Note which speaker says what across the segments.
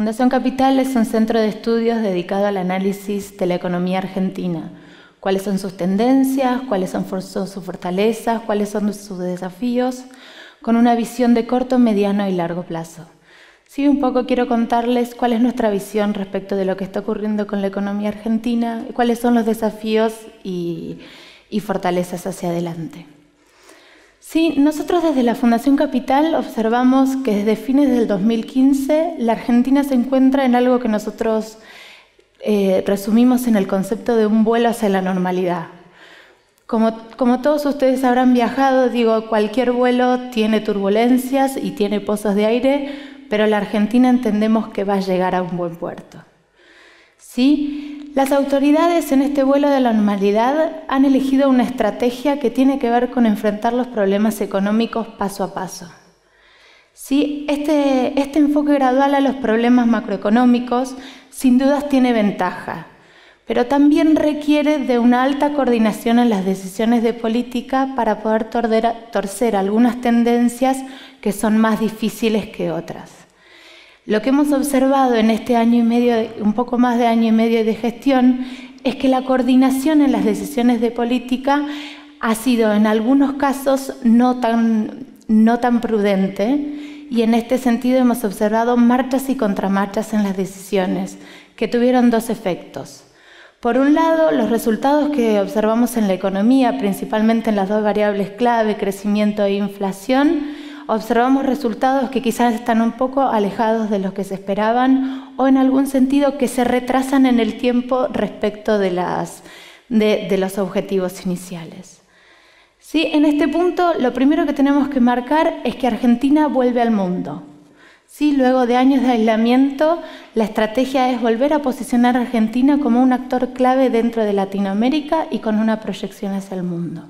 Speaker 1: Fundación Capital es un centro de estudios dedicado al análisis de la economía argentina. Cuáles son sus tendencias, cuáles son sus fortalezas, cuáles son sus desafíos, con una visión de corto, mediano y largo plazo. Sí, un poco quiero contarles cuál es nuestra visión respecto de lo que está ocurriendo con la economía argentina, cuáles son los desafíos y fortalezas hacia adelante. Sí, nosotros desde la Fundación Capital observamos que desde fines del 2015 la Argentina se encuentra en algo que nosotros resumimos en el concepto de un vuelo hacia la normalidad. Como todos ustedes habrán viajado, digo, cualquier vuelo tiene turbulencias y tiene pozos de aire, pero la Argentina entendemos que va a llegar a un buen puerto. ¿Sí? Las autoridades en este vuelo de la normalidad han elegido una estrategia que tiene que ver con enfrentar los problemas económicos paso a paso. ¿Sí? Este enfoque gradual a los problemas macroeconómicos sin dudas tiene ventaja, pero también requiere de una alta coordinación en las decisiones de política para poder torcer algunas tendencias que son más difíciles que otras. Lo que hemos observado en este año y medio, un poco más de año y medio de gestión, es que la coordinación en las decisiones de política ha sido en algunos casos no tan prudente, y en este sentido hemos observado marchas y contramarchas en las decisiones, que tuvieron dos efectos. Por un lado, los resultados que observamos en la economía, principalmente en las dos variables clave, crecimiento e inflación, observamos resultados que quizás están un poco alejados de los que se esperaban o en algún sentido que se retrasan en el tiempo respecto de los objetivos iniciales. ¿Sí? En este punto, lo primero que tenemos que marcar es que Argentina vuelve al mundo. ¿Sí? Luego de años de aislamiento, la estrategia es volver a posicionar a Argentina como un actor clave dentro de Latinoamérica y con una proyección hacia el mundo.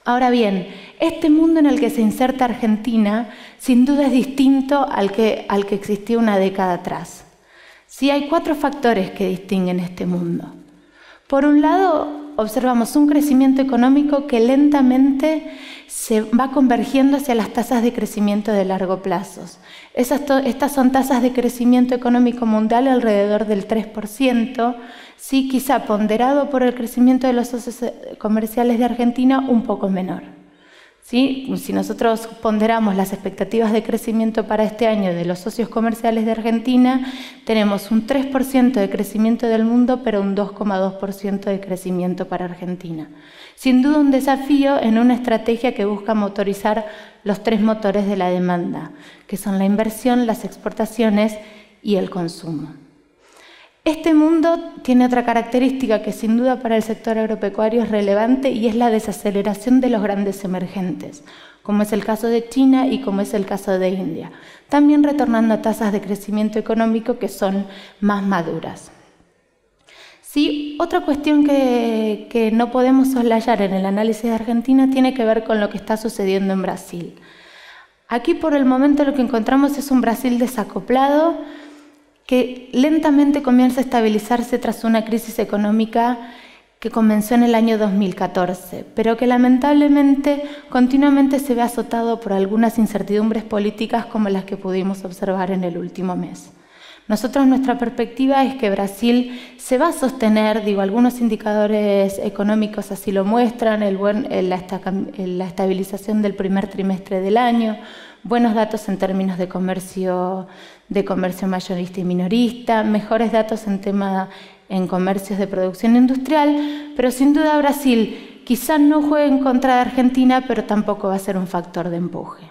Speaker 1: Ahora bien, este mundo en el que se inserta Argentina sin duda es distinto al que existía una década atrás. Sí, hay 4 factores que distinguen este mundo. Por un lado, observamos un crecimiento económico que lentamente se va convergiendo hacia las tasas de crecimiento de largo plazo. Estas son tasas de crecimiento económico mundial alrededor del 3%, sí, quizá ponderado por el crecimiento de los socios comerciales de Argentina un poco menor. ¿Sí? Si nosotros ponderamos las expectativas de crecimiento para este año de los socios comerciales de Argentina, tenemos un 3% de crecimiento del mundo, pero un 2,2% de crecimiento para Argentina. Sin duda un desafío en una estrategia que busca motorizar los 3 motores de la demanda, que son la inversión, las exportaciones y el consumo. Este mundo tiene otra característica que sin duda para el sector agropecuario es relevante y es la desaceleración de los grandes emergentes, como es el caso de China y como es el caso de India, también retornando a tasas de crecimiento económico que son más maduras. Sí, otra cuestión que no podemos soslayar en el análisis de Argentina tiene que ver con lo que está sucediendo en Brasil. Aquí por el momento lo que encontramos es un Brasil desacoplado, que lentamente comienza a estabilizarse tras una crisis económica que comenzó en el año 2014, pero que lamentablemente continuamente se ve azotado por algunas incertidumbres políticas como las que pudimos observar en el último mes. Nuestra perspectiva es que Brasil se va a sostener, algunos indicadores económicos así lo muestran, la estabilización del primer trimestre del año, buenos datos en términos de comercio mayorista y minorista, mejores datos en comercios de producción industrial, pero sin duda Brasil quizás no juegue en contra de Argentina, pero tampoco va a ser un factor de empuje.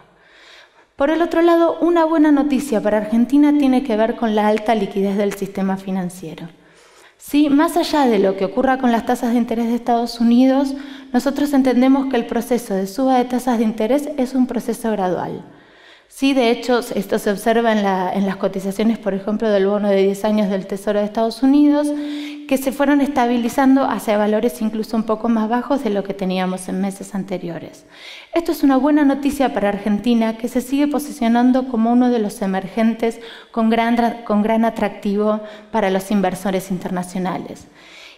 Speaker 1: Por el otro lado, una buena noticia para Argentina tiene que ver con la alta liquidez del sistema financiero. Sí, más allá de lo que ocurra con las tasas de interés de Estados Unidos, nosotros entendemos que el proceso de suba de tasas de interés es un proceso gradual. Sí, de hecho, esto se observa en las cotizaciones, por ejemplo, del bono de 10 años del Tesoro de Estados Unidos, que se fueron estabilizando hacia valores incluso un poco más bajos de lo que teníamos en meses anteriores. Esto es una buena noticia para Argentina, que se sigue posicionando como uno de los emergentes con gran atractivo para los inversores internacionales.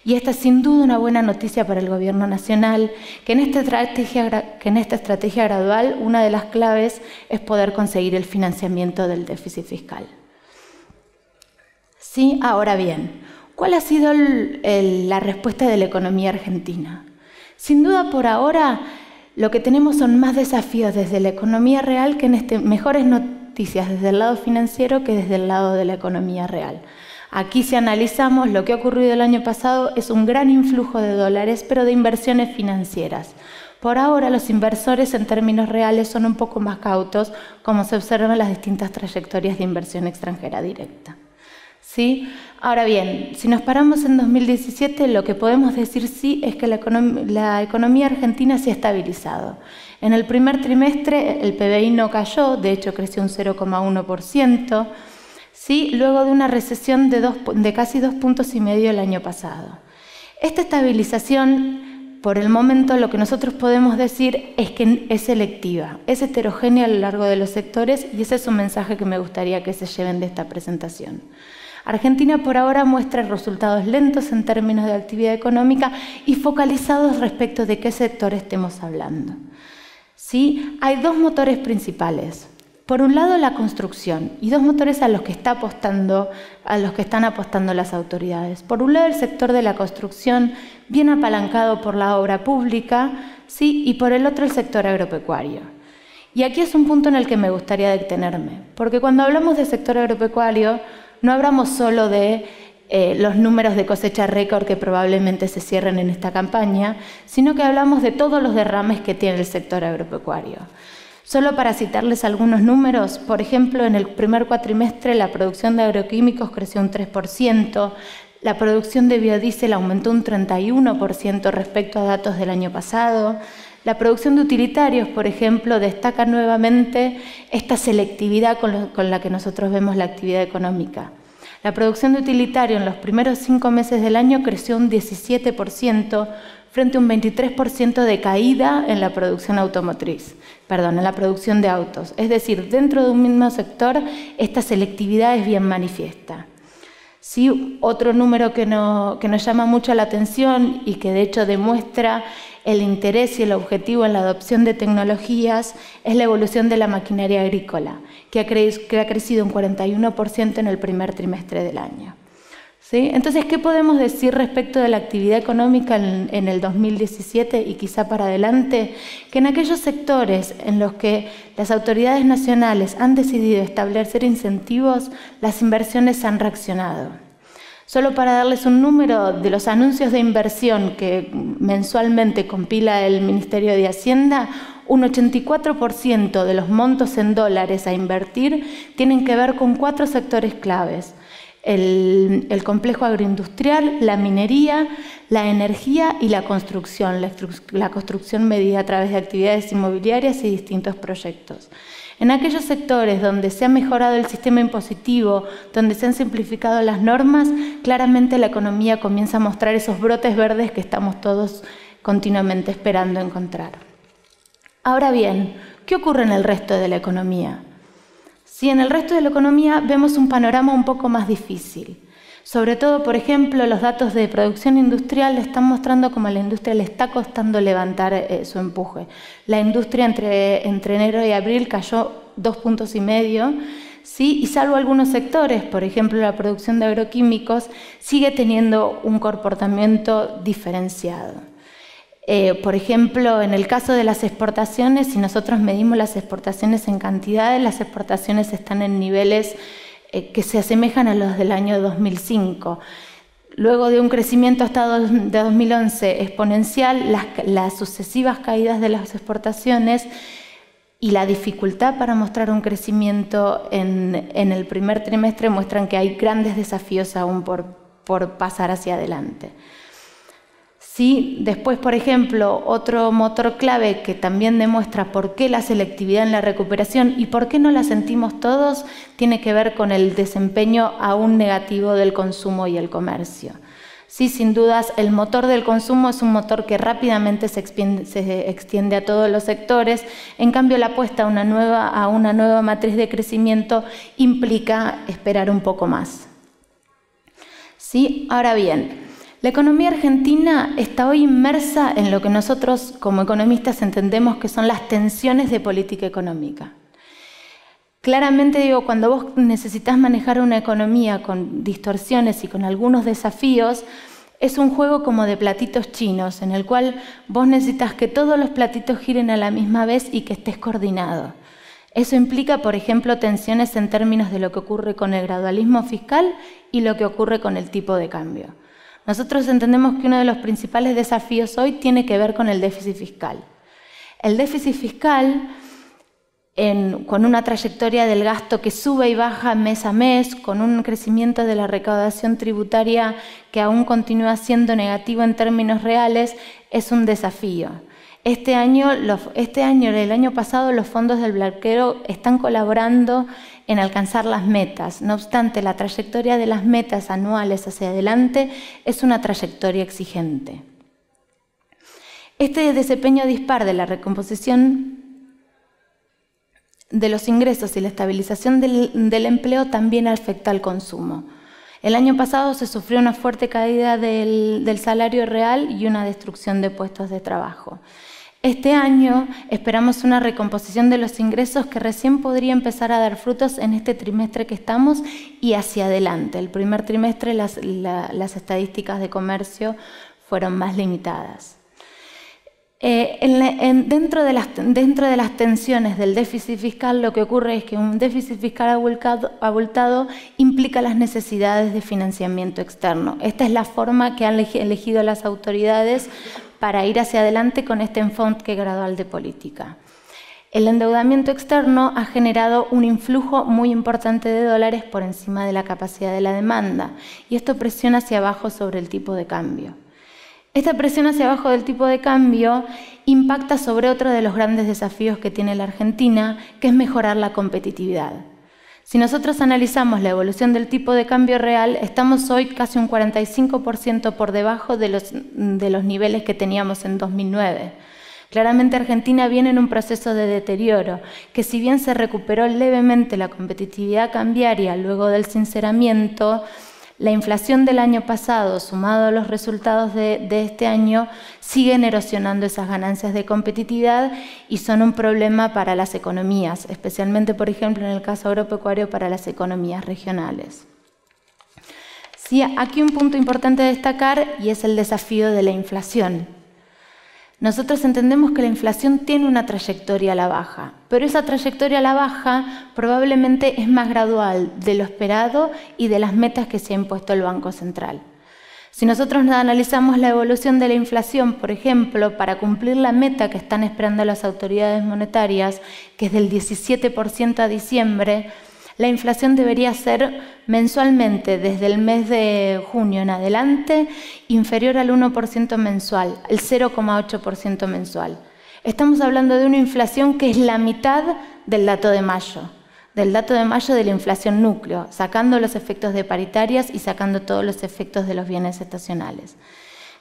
Speaker 1: Y esta es sin duda una buena noticia para el Gobierno Nacional, que en esta estrategia gradual una de las claves es poder conseguir el financiamiento del déficit fiscal. ¿Sí? Ahora bien, ¿cuál ha sido la respuesta de la economía argentina? Sin duda, por ahora, lo que tenemos son más desafíos desde la economía real que mejores noticias desde el lado financiero que desde el lado de la economía real. Aquí, si analizamos lo que ha ocurrido el año pasado, es un gran influjo de dólares, pero de inversiones financieras. Por ahora, los inversores en términos reales son un poco más cautos, como se observan en las distintas trayectorias de inversión extranjera directa. ¿Sí? Ahora bien, si nos paramos en 2017, lo que podemos decir sí es que la economía argentina se ha estabilizado. En el primer trimestre el PBI no cayó, de hecho creció un 0,1%, ¿sí? Luego de una recesión de casi 2,5 puntos el año pasado. Esta estabilización, por el momento, lo que nosotros podemos decir es que es selectiva, es heterogénea a lo largo de los sectores, y ese es un mensaje que me gustaría que se lleven de esta presentación. Argentina por ahora muestra resultados lentos en términos de actividad económica y focalizados respecto de qué sector estemos hablando. ¿Sí? Hay dos motores principales. Por un lado, la construcción, y dos motores a los que están apostando las autoridades. Por un lado, el sector de la construcción, bien apalancado por la obra pública, ¿sí? Y por el otro, el sector agropecuario. Y aquí es un punto en el que me gustaría detenerme, porque cuando hablamos del sector agropecuario, no hablamos solo de los números de cosecha récord que probablemente se cierren en esta campaña, sino que hablamos de todos los derrames que tiene el sector agropecuario. Solo para citarles algunos números, por ejemplo, en el primer cuatrimestre la producción de agroquímicos creció un 3%, la producción de biodiesel aumentó un 31% respecto a datos del año pasado. La producción de utilitarios, por ejemplo, destaca nuevamente esta selectividad con la que nosotros vemos la actividad económica. La producción de utilitario en los primeros 5 meses del año creció un 17% frente a un 23% de caída en la producción automotriz, en la producción de autos. Es decir, dentro de un mismo sector, esta selectividad es bien manifiesta. Sí, otro número que nos llama mucho la atención y que de hecho demuestra el interés y el objetivo en la adopción de tecnologías es la evolución de la maquinaria agrícola, que ha crecido un 41% en el primer trimestre del año. ¿Sí? Entonces, ¿qué podemos decir respecto de la actividad económica en el 2017 y quizá para adelante? Que en aquellos sectores en los que las autoridades nacionales han decidido establecer incentivos, las inversiones han reaccionado. Solo para darles un número de los anuncios de inversión que mensualmente compila el Ministerio de Hacienda, un 84% de los montos en dólares a invertir tienen que ver con 4 sectores claves: el complejo agroindustrial, la minería, la energía y la construcción medida a través de actividades inmobiliarias y distintos proyectos. En aquellos sectores donde se ha mejorado el sistema impositivo, donde se han simplificado las normas, claramente la economía comienza a mostrar esos brotes verdes que estamos todos continuamente esperando encontrar. Ahora bien, ¿qué ocurre en el resto de la economía? Sí, en el resto de la economía vemos un panorama un poco más difícil. Sobre todo, por ejemplo, los datos de producción industrial están mostrando cómo a la industria le está costando levantar su empuje. La industria entre enero y abril cayó 2,5 puntos, ¿sí? Y salvo algunos sectores, por ejemplo la producción de agroquímicos, sigue teniendo un comportamiento diferenciado. Por ejemplo, en el caso de las exportaciones, si nosotros medimos las exportaciones en cantidades, las exportaciones están en niveles que se asemejan a los del año 2005. Luego de un crecimiento hasta de 2011 exponencial, las sucesivas caídas de las exportaciones y la dificultad para mostrar un crecimiento en el primer trimestre muestran que hay grandes desafíos aún por pasar hacia adelante. Sí, después, por ejemplo, otro motor clave que también demuestra por qué la selectividad en la recuperación y por qué no la sentimos todos, tiene que ver con el desempeño aún negativo del consumo y el comercio. Sí, sin dudas, el motor del consumo es un motor que rápidamente se extiende a todos los sectores. En cambio, la apuesta a una nueva matriz de crecimiento implica esperar un poco más. Sí, ahora bien, la economía argentina está hoy inmersa en lo que nosotros como economistas entendemos que son las tensiones de política económica. Claramente digo, cuando vos necesitas manejar una economía con distorsiones y con algunos desafíos, es un juego como de platitos chinos, en el cual vos necesitas que todos los platitos giren a la misma vez y que estés coordinado. Eso implica, por ejemplo, tensiones en términos de lo que ocurre con el gradualismo fiscal y lo que ocurre con el tipo de cambio. Nosotros entendemos que uno de los principales desafíos hoy tiene que ver con el déficit fiscal. El déficit fiscal, con una trayectoria del gasto que sube y baja mes a mes, con un crecimiento de la recaudación tributaria que aún continúa siendo negativo en términos reales, es un desafío. Este año y el año pasado, los fondos del bloqueo están colaborando en alcanzar las metas. No obstante, la trayectoria de las metas anuales hacia adelante es una trayectoria exigente. Este desempeño dispar de la recomposición de los ingresos y la estabilización del empleo también afecta al consumo. El año pasado se sufrió una fuerte caída del salario real y una destrucción de puestos de trabajo. Este año esperamos una recomposición de los ingresos que recién podría empezar a dar frutos en este trimestre que estamos y hacia adelante. El primer trimestre las estadísticas de comercio fueron más limitadas. Dentro de las tensiones del déficit fiscal, lo que ocurre es que un déficit fiscal abultado implica las necesidades de financiamiento externo. Esta es la forma que han elegido las autoridades para ir hacia adelante con este enfoque gradual de política. El endeudamiento externo ha generado un influjo muy importante de dólares por encima de la capacidad de la demanda, y esto presiona hacia abajo sobre el tipo de cambio. Esta presión hacia abajo del tipo de cambio impacta sobre otro de los grandes desafíos que tiene la Argentina, que es mejorar la competitividad. Si nosotros analizamos la evolución del tipo de cambio real, estamos hoy casi un 45% por debajo de los niveles que teníamos en 2009. Claramente Argentina viene en un proceso de deterioro, que si bien se recuperó levemente la competitividad cambiaria luego del sinceramiento, la inflación del año pasado, sumado a los resultados de este año, siguen erosionando esas ganancias de competitividad y son un problema para las economías, especialmente, por ejemplo, en el caso agropecuario, para las economías regionales. Sí, aquí un punto importante a destacar y es el desafío de la inflación. Nosotros entendemos que la inflación tiene una trayectoria a la baja, pero esa trayectoria a la baja probablemente es más gradual de lo esperado y de las metas que se ha impuesto el Banco Central. Si nosotros analizamos la evolución de la inflación, por ejemplo, para cumplir la meta que están esperando las autoridades monetarias, que es del 17% a diciembre, la inflación debería ser mensualmente, desde el mes de junio en adelante, inferior al 1% mensual, el 0,8% mensual. Estamos hablando de una inflación que es la mitad del dato de mayo de la inflación núcleo, sacando los efectos de paritarias y sacando todos los efectos de los bienes estacionales.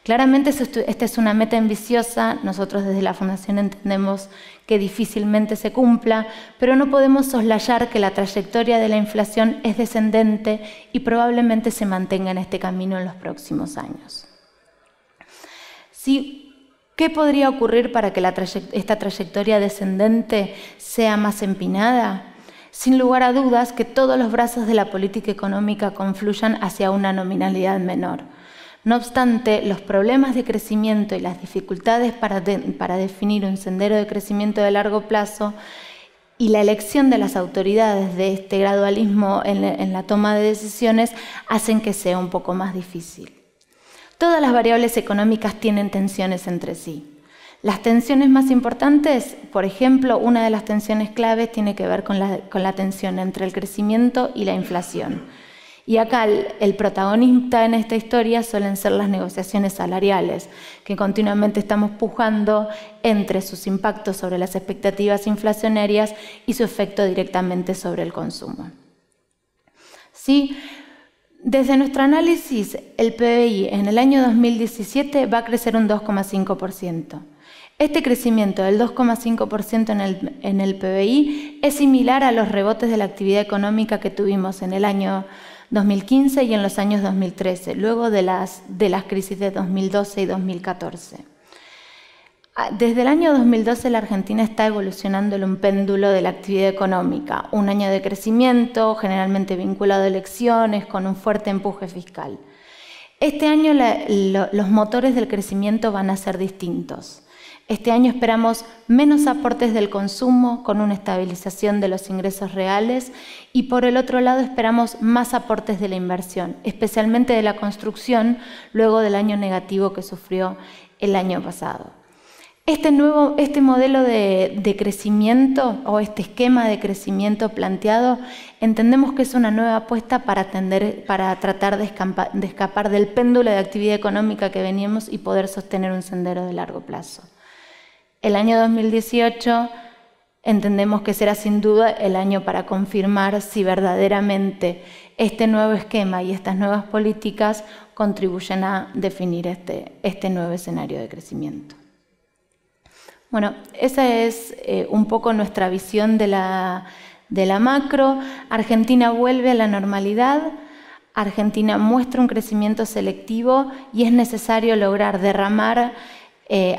Speaker 1: Claramente esta es una meta ambiciosa, nosotros desde la Fundación entendemos que difícilmente se cumpla, pero no podemos soslayar que la trayectoria de la inflación es descendente y probablemente se mantenga en este camino en los próximos años. ¿Qué podría ocurrir para que esta trayectoria descendente sea más empinada? Sin lugar a dudas que todos los brazos de la política económica confluyan hacia una nominalidad menor. No obstante, los problemas de crecimiento y las dificultades para definir un sendero de crecimiento de largo plazo y la elección de las autoridades de este gradualismo en la toma de decisiones hacen que sea un poco más difícil. Todas las variables económicas tienen tensiones entre sí. Las tensiones más importantes, por ejemplo, una de las tensiones claves tiene que ver con la tensión entre el crecimiento y la inflación. Y acá el protagonista en esta historia suelen ser las negociaciones salariales, que continuamente estamos pujando entre sus impactos sobre las expectativas inflacionarias y su efecto directamente sobre el consumo. ¿Sí? Desde nuestro análisis, el PBI en el año 2017 va a crecer un 2,5%. Este crecimiento del 2,5% en el PBI es similar a los rebotes de la actividad económica que tuvimos en el año 2015 y en los años 2013, luego de las crisis de 2012 y 2014. Desde el año 2012 la Argentina está evolucionando en un péndulo de la actividad económica, un año de crecimiento, generalmente vinculado a elecciones, con un fuerte empuje fiscal. Este año los motores del crecimiento van a ser distintos. Este año esperamos menos aportes del consumo, con una estabilización de los ingresos reales, y por el otro lado esperamos más aportes de la inversión, especialmente de la construcción, luego del año negativo que sufrió el año pasado. Este modelo de crecimiento, o este esquema de crecimiento planteado, entendemos que es una nueva apuesta para tratar de escapar del péndulo de actividad económica que veníamos y poder sostener un sendero de largo plazo. El año 2018 entendemos que será sin duda el año para confirmar si verdaderamente este nuevo esquema y estas nuevas políticas contribuyen a definir este nuevo escenario de crecimiento. Bueno, esa es un poco nuestra visión de la macro. Argentina vuelve a la normalidad. Argentina muestra un crecimiento selectivo y es necesario lograr derramar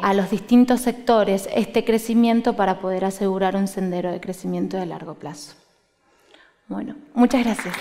Speaker 1: a los distintos sectores este crecimiento para poder asegurar un sendero de crecimiento de largo plazo. Bueno, muchas gracias.